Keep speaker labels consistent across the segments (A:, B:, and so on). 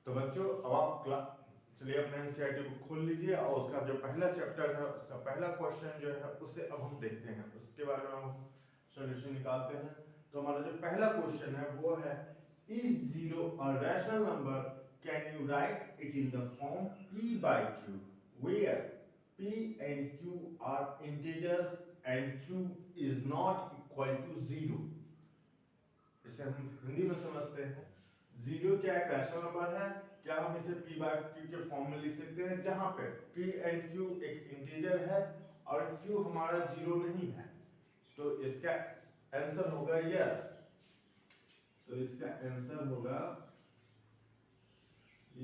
A: तो बच्चों अब आप चलिए अपने एनसीईआरटी बुक खोल लीजिए और उसका जो पहला चैप्टर है उसका पहला क्वेश्चन जो है उससे अब हम देखते हैं, उसके बारे में हम सॉल्यूशन निकालते हैं। तो हमारा जो पहला क्वेश्चन है वो है, is zero a rational number, can you right it in the form p by q where p and q are integers and q is not equal to 0। इसे हम हिंदी में समझते हैं, जीरो क्या एक रैशनल नंबर है, क्या हम इसे p by q के फॉर्म में लिख सकते हैं जहां पे p and q एक इंटीजर है और q हमारा जीरो नहीं है। तो इसका आंसर होगा यस। तो इसका आंसर होगा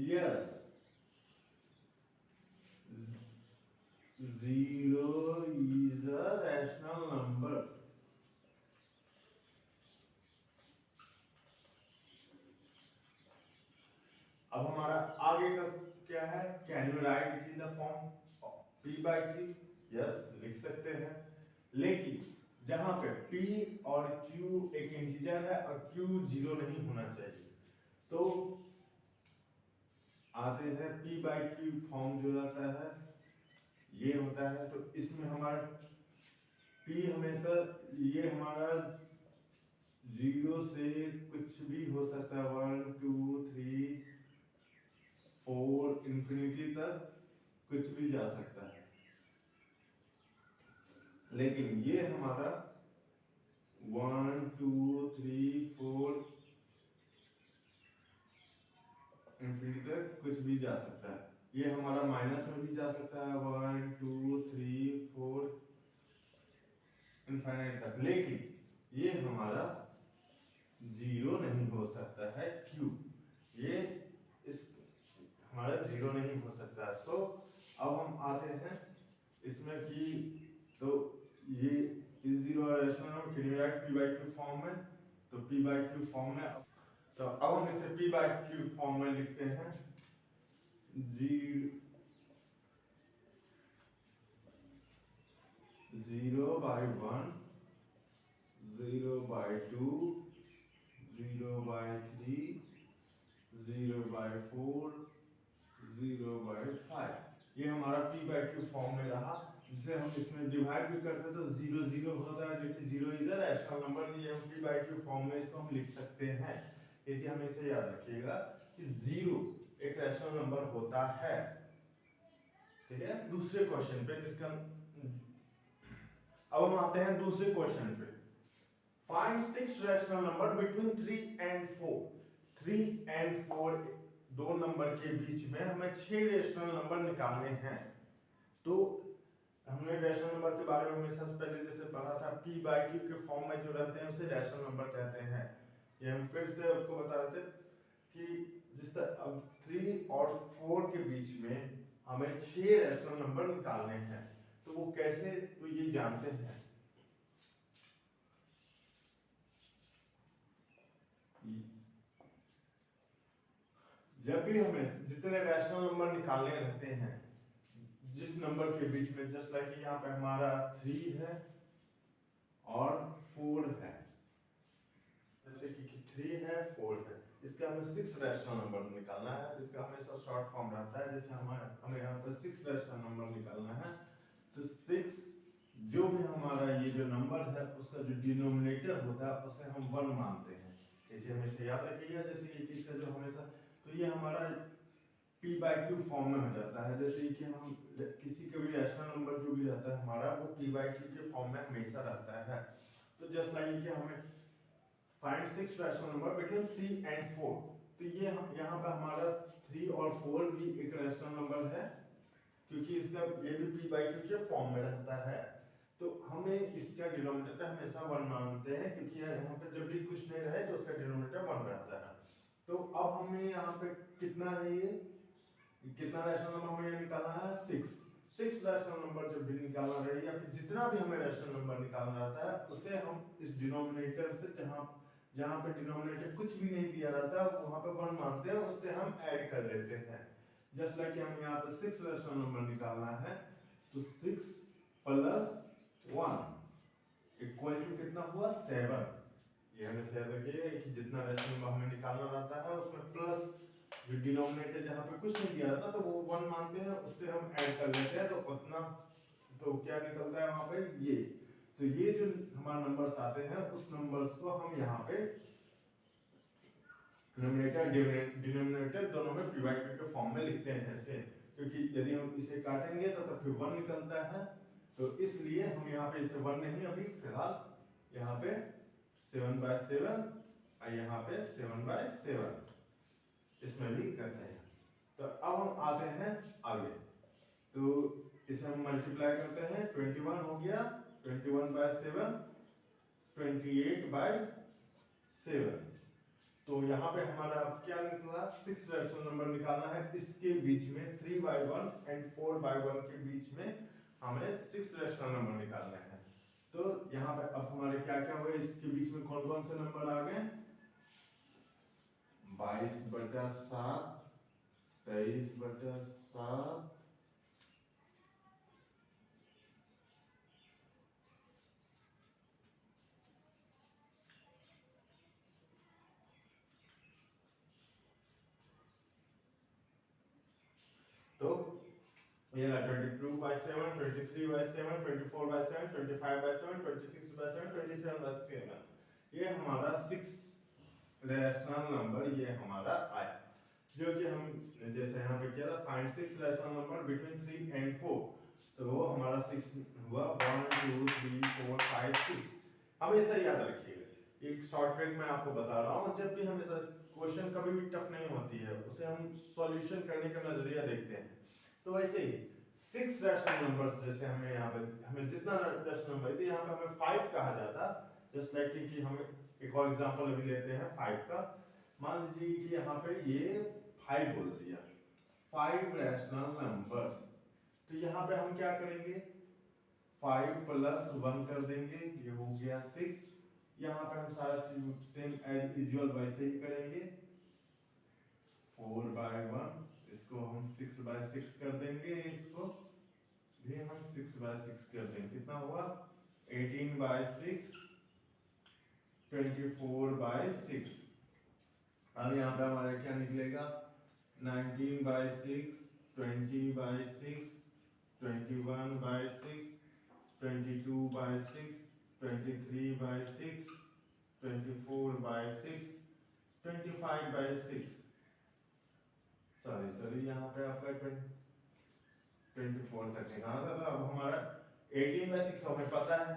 A: yes, zero is a rational number. अब हमारा आगे का क्या है, can you right it in the form p by q, yes लिख सकते हैं, लेकिन जहां पे p और q एक इंटीजर है और q जीरो नहीं होना चाहिए। तो आते हैं p by q फॉर्म जो रहता है ये होता है, तो इसमें हमारा p हमेशा ये हमारा जीरो से कुछ भी हो सकता है, 1 2 3 4 इंफिनिटी तक कुछ भी जा सकता है, लेकिन ये हमारा 1 2 3 4 इंफिनिटी तक कुछ भी जा सकता है। ये हमारा माइनस में भी जा सकता है 1 2 3 4 इनफाइनाइट तक, लेकिन ये हमारा जीरो नहीं हो सकता है क्यों, ये इस हमारा जीरो नहीं हो सकता है। सो अब हम आते हैं इसमें कि तो ये इस zero rational number can you right p by q form में, तो p by q फॉर्म में, तो अब हम इसे p by q फॉर्म में लिखते हैं, zero by 1 0 by 2 0 by 3 0 by 4 0 by 5। ये हमारा p by q फॉर्म में रहा, जिसे हम इसमें डिवाइड भी करते तो 0 0 होता है, जो कि 0 इज अ रैशनल नंबर, ये हम p by q फॉर्म में इसको हम लिख सकते हैं। ये चीज हमेशा याद रखिएगा कि 0 एक रैशनल नंबर होता है। ठीक है, दूसरे क्वेश्चन पे जिसका अब हम आते हैं दूसरे क्वेश्चन पे, find 6 rational number between 3 and 4। 3 and 4 दो नंबर के बीच में हमें 6 रैशनल नंबर निकालने हैं। तो हमने रैशनल नंबर के बारे में हमेशा पहले जैसे पढ़ा था, p by q के फॉर्म में जो रहते हैं उसे रैशनल नंबर कहते हैं। ये हम फिर से आपको बता देते कि जिस तरह अब 3 और 4 के बीच में हमें 6 रैशनल नंबर निकालने हैं, तो वो कैसे, तो ये जानते हैं। जब भी हमें जितने रैशनल नंबर निकालने रहते हैं जिस नंबर के बीच में, जस्ट लाइक यहाँ पे हमारा 3 है और 4 है, जैसे कि 3 है 4 है, इसका हमें 6 रैशनल नंबर निकालना है, जिसका हमेशा शॉर्ट फॉर्म रहता है, जैसे हमें यहाँ पे 6 रैशनल नंबर निकालना है। तो 6 जो भी हमारा ये जो नंबर है उसका जो डिनोमिनेटर होता है उसे हम 1 मानते हैं। इसे हमेशा याद रखिएगा, जैसे कि इसका जो हमेशा, तो ये हमारा p by q फॉर्म में हो जाता है, जैसे कि हम किसी का भी रैशनल नंबर जो भी रहता है हमारा वो p by q के फॉर्म में हमेशा रहता है। तो जस्ट लाइक कि हमें find 6 rational number between 3 and 4, तो ये यहाँ पे हमारा 3 और 4 भी एक रैशनल नंबर है, क्योंकि इसका ये भी p by q के फॉर्म में रहता है। तो हमें इसका डिनोमिनेटर हमेशा 1 मानते हैं, क्योंकि यहाँ पे जब भी कुछ नहीं रहे तो उसका डिनोमिनेटर 1 रहता है। तो अब हमें यहाँ पे कितना है, ये कितना रैशनल नंबर हमें निकालना है, 6 रैशनल नंबर जब भी निकालना रहे या फिर जितना भी हमें रैशनल नंबर निकालना रहता है उसे हम इस डिनोमिनेटर से, जहां पे डिनोमिनेटर कुछ भी नहीं दिया रहता है वहां पे 1 मानते हैं, उससे हम ऐड कर लेते हैं। जस्ट लाइक हम यहाँ पे 6 रैशनल नंबर निकालना है, तो 6 + 1 इक्वल टू कितना हुआ, 7। ये हमें याद रखिएगा कि जितना रैशनल नंबर हमें निकालना रहता है उसमें प्लस जो डिनोमिनेटर जहाँ पे कुछ नहीं दिया रहता तो वो 1 मानते हैं, उससे हम ऐड कर लेते हैं तो उतना, तो क्या निकलता है वहां पे ये। तो ये जो हमारे नंबर्स आते हैं उस नंबर्स को हम यहाँ पे न्यूमरेटर डिनोमिनेटर दोनों में पी बाई क्यू के फॉर्म में लिखते हैं ऐसे, क्योंकि यदि हम इसे काटेंगे तो फिर 1 निकलता है, तो इसलिए हम यहाँ पे इसे 1 नहीं, अभी फिलहाल यहाँ पे 7/7 और यहाँ पे 7/7 इसमें भी करते हैं। तो अब हम आते हैं आगे, तो इसे हम मल्टीप्लाई करते हैं, 21 हो गया, 21/7 28/7। तो यहाँ पे हमारा क्या निकला, 6 रैशनल नंबर निकालना है, इसके बीच में 3/1 एंड 4/1 के बीच में हमें 6 रैशनल नंबर निकालने हैं। तो यहाँ पे अब हमारे क्या क्या हुए, इसके बीच में कौन कौन से नंबर आ गए, 22/7, 23/7, तो ये रहा 22/7, 23/7, 24/7, 25/7, 26/7, 27/7, ये हमारा 6 रैशनल नंबर ये हमारा आया, जो कि हम जैसे यहाँ पे किया था, find 6 rational number between 3 and 4, तो वो हमारा 6 हुआ, 1 2 3 4 5 6। हमेशा याद रखिएगा, एक शॉर्ट ट्रिक मैं आपको बता रहा हूँ, जब भी हमेशा क्वेश्चन कभी भी टफ नहीं होती है, उसे हम सॉल्यूशन करने का नजरिया देखते हैं। तो वैसे ही 6 रैशनल नंबर्स, जैसे हमें यहाँ पे हमें जितना रैशनल नंबर थी, यहाँ पे हमें 5 कहा जाता, जस्ट लाइक कि हमें एक और एग्जांपल अभी लेते हैं 5 का। मान लीजिए कि यहाँ पे ये 5 बोल दिया, 5 रैशनल नंबर्स, तो यहाँ पे हम क्या करेंगे, 5 + 1 कर देंगे, ये हो गया 6। यहाँ पे हम सारा चीज सेम एज यूजुअल वैसे ही करेंगे, 4/1, इसको हम 6/6 कर देंगे, इसको भी हम 6/6 कर देंगे, कितना हुआ 18/6, 24/6। अब यहाँ पे हमारा क्या निकलेगा, 19/6, 20/6, 21/6, 22/6, 23/6, 24/6, 25/6, सॉरी यहाँ पे आपका 24 तक निकालना था, अब हमारा 18/6 हमें पता है,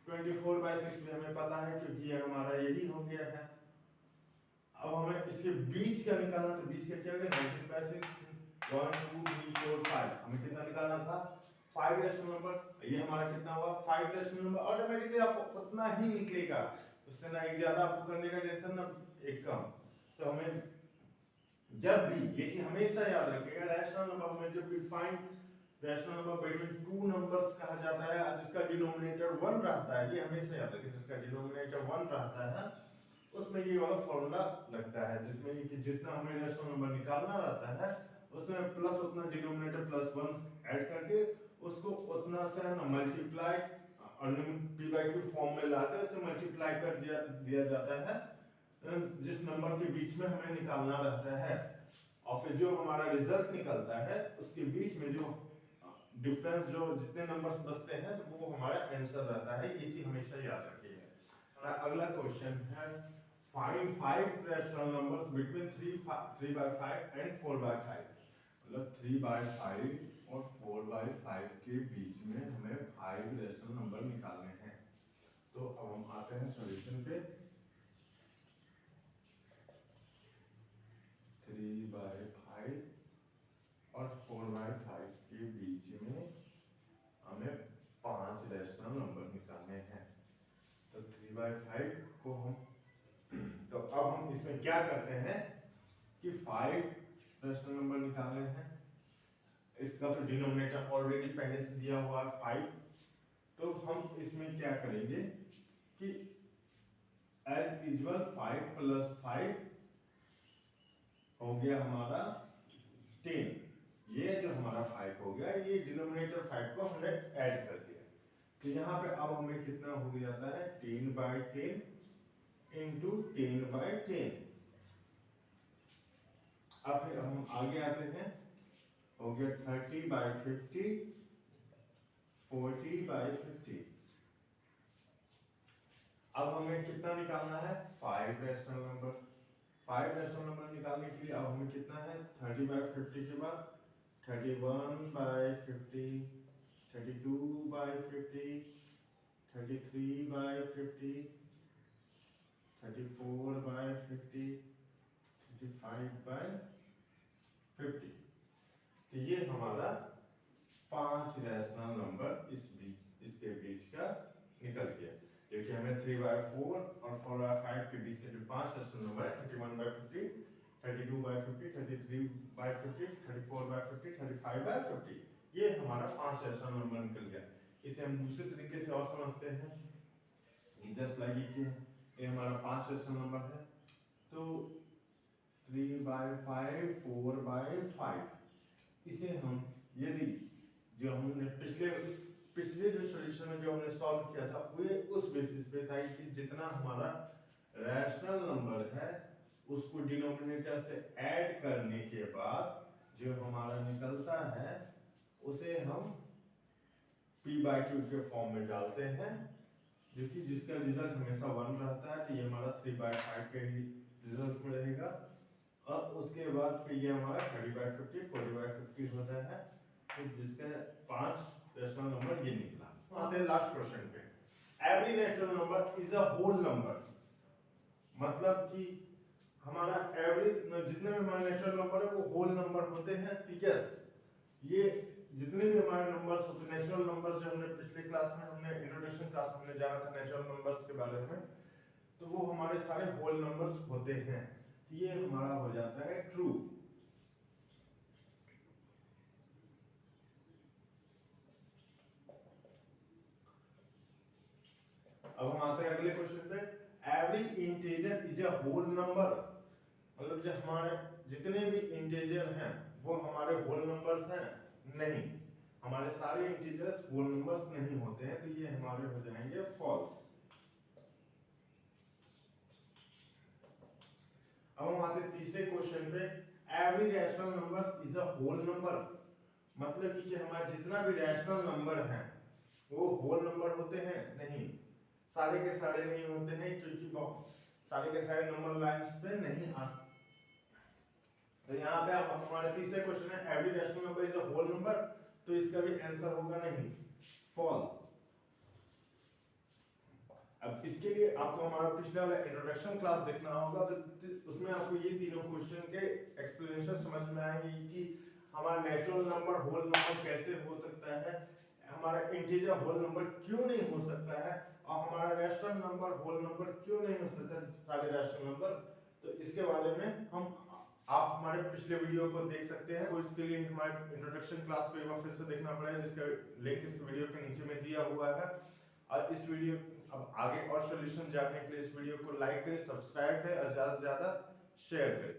A: 24/6 भी हमें पता है, क्योंकि ये हमारा यही हो गया है। अब हमें इसके बीच का निकालना, तो बीच का क्या हो गया, 19/6, 1 2 3 4 5, हमें कितना निकालना था, 5 रैशनल नंबर, ये हमारा कितना हुआ 5 रैशनल नंबर, ऑटोमेटिकली आपको उतना ही निकलेगा, उससे ना एक ज्यादा आपको करने का टेंशन, ना एक कम। तो हमें जब भी ये चीज हमेशा याद रखिएगा, रैशनल नंबर में जब भी find rational number between two numbers कहा जाता है, जिसका डिनोमिनेटर 1 रहता है, ये हमेशा याद रखिए, जिसका डिनोमिनेटर 1 रहता है उसमें ये वाला फॉर्मूला लगता है, जिसमें कि जितना हमें रैशनल नंबर निकालना रहता है उसमें प्लस उतना डिनोमिनेटर +1 ऐड करके उसको उतना से ना multiply P by Q form में लाकर उसे मल्टीप्लाई कर दिया जाता है जिस नंबर के बीच में हमें निकालना रहता है, और फिर जो हमारा रिजल्ट निकलता है उसके बीच में जो डिफरेंस, जो जितने नंबर्स बचते हैं, तो वो हमारा आंसर रहता है, ये चीज हमेशा याद रखिएगा। अगला क्वेश्चन है, find 5 rational numbers between 3/5 and 4/5, मतलब 3/5 और 4/5 के बीच में हमें 5 रैशनल नंबर निकालने हैं। तो अब हम आते हैं सॉल्यूशन पे, 3/5 और 4/5 के बीच में हमें 5 रैशनल नंबर निकालने हैं। तो 3/5 को हम तो अब हम इसमें क्या करते हैं कि 5 रैशनल नंबर निकालने हैं, इसका तो डिनोमिनेटर ऑलरेडी पहले से दिया हुआ है 5, तो हम इसमें क्या करेंगे कि एज यूजुअल 5 + 5 हो गया हमारा 10, ये जो हमारा 5 हो गया, ये डिनोमिनेटर 5 को हमने ऐड कर दिया, तो यहाँ पे अब हमें कितना हो जाता है 10/10 × 10/10। अब फिर हम आगे आते हैं, हो गया 30/50, 40/50। अब हमें कितना निकालना है, 5 रैशनल नंबर। 5 रैशनल नंबर निकालने के लिए अब हमें कितना है, 30/50 के बाद 31/50, 32/50, 33/50, 34/50, 35/50। तो ये हमारा 5 रैशनल नंबर इसके बीच का निकल गया, क्योंकि हमें 3/4 और 4/5 के बीच के जो 5 रैशनल नंबर है, 31/50, 32/50, 33/50, 34/50, 35/50, ये हमारा 5 रैशनल नंबर निकल गया। इसे हम दूसरे तरीके से और समझते हैं, जस्ट लाइक ये हमारा 5 रैशनल नंबर है, तो 3/5, 4/5, इसे हम यदि जो हमने पिछले जो सॉल्यूशन में जो हमने सॉल्व किया था वो उस बेसिस पे था कि जितना हमारा रैशनल नंबर है उसको डिनोमिनेटर से ऐड करने के बाद जो हमारा निकलता है उसे हम p/q के फॉर्म में डालते हैं, जो कि जिसका रिजल्ट हमेशा 1 रहता है। तो ये हमारा 3/5 के ही रिजल्ट में रहेगा। अब उसके बाद फिर ये हमारा 30/50, 40/50 होता है, तो जिसका 5 रैशनल नंबर ये निकला। आते हैं लास्ट क्वेश्चन पे। Every rational number is a whole number, मतलब कि हमारा एवरी जितने भी हमारे नेचुरल नंबर है वो होल नंबर होते हैं। ठीक है, ये जितने भी हमारे नंबर्स होते हैं नेचुरल नंबर्स, जो हमने पिछले क्लास में हमने इंट्रोडक्शन क्लास में हमने जाना था नेचुरल नंबर्स के बारे में, तो वो हमारे सारे होल नंबर्स होते हैं। ये हमारा हो जाता है ट्रू। अब हम आते हैं अगले क्वेश्चन पे। Every integer is a whole number, मतलब जो हमारे जितने भी इंटीजर हैं वो हमारे होल नंबर्स हैं? नहीं, हमारे सारे इंटीजर्स होल नंबर्स नहीं होते हैं, तो ये हमारे हो जाएंगे फॉल्स। अब हम आते हैं तीसरे क्वेश्चन पे। Every rational numbers is a whole number, मतलब कि हमारे जितना भी रैशनल नंबर है वो होल नंबर होते हैं? नहीं, सारे के सारे नहीं होते हैं, क्योंकि सारे के सारे नंबर लाइंस पे नहीं आते। तो यहाँ पे अब हमारे तीसरे क्वेश्चन है every rational number is a whole number, तो इसका भी आंसर होगा नहीं, फॉल्स। अब इसके लिए आपको हमारा पिछला वाला इंट्रोडक्शन क्लास देखना होगा, तो उसमें आपको ये तीनों क्वेश्चन के एक्सप्लेनेशन समझ में आएंगे कि हमारा नेचुरल नंबर होल नंबर कैसे हो सकता है, हमारा इंटीजर होल नंबर क्यों नहीं हो सकता है, और हमारा रैशनल नंबर होल नंबर क्यों नहीं हो सकता, सारे रैशनल नंबर। तो इसके बारे में आप हमारे पिछले वीडियो को देख सकते हैं, और इसके लिए हमारे इंट्रोडक्शन क्लास को एक बार फिर से देखना पड़ेगा, जिसका लिंक इस वीडियो के नीचे में दिया हुआ है। और इस वीडियो अब आगे और सॉल्यूशन जानने के लिए इस वीडियो को लाइक करें, सब्सक्राइब करें और ज्यादा से ज्यादा शेयर करें।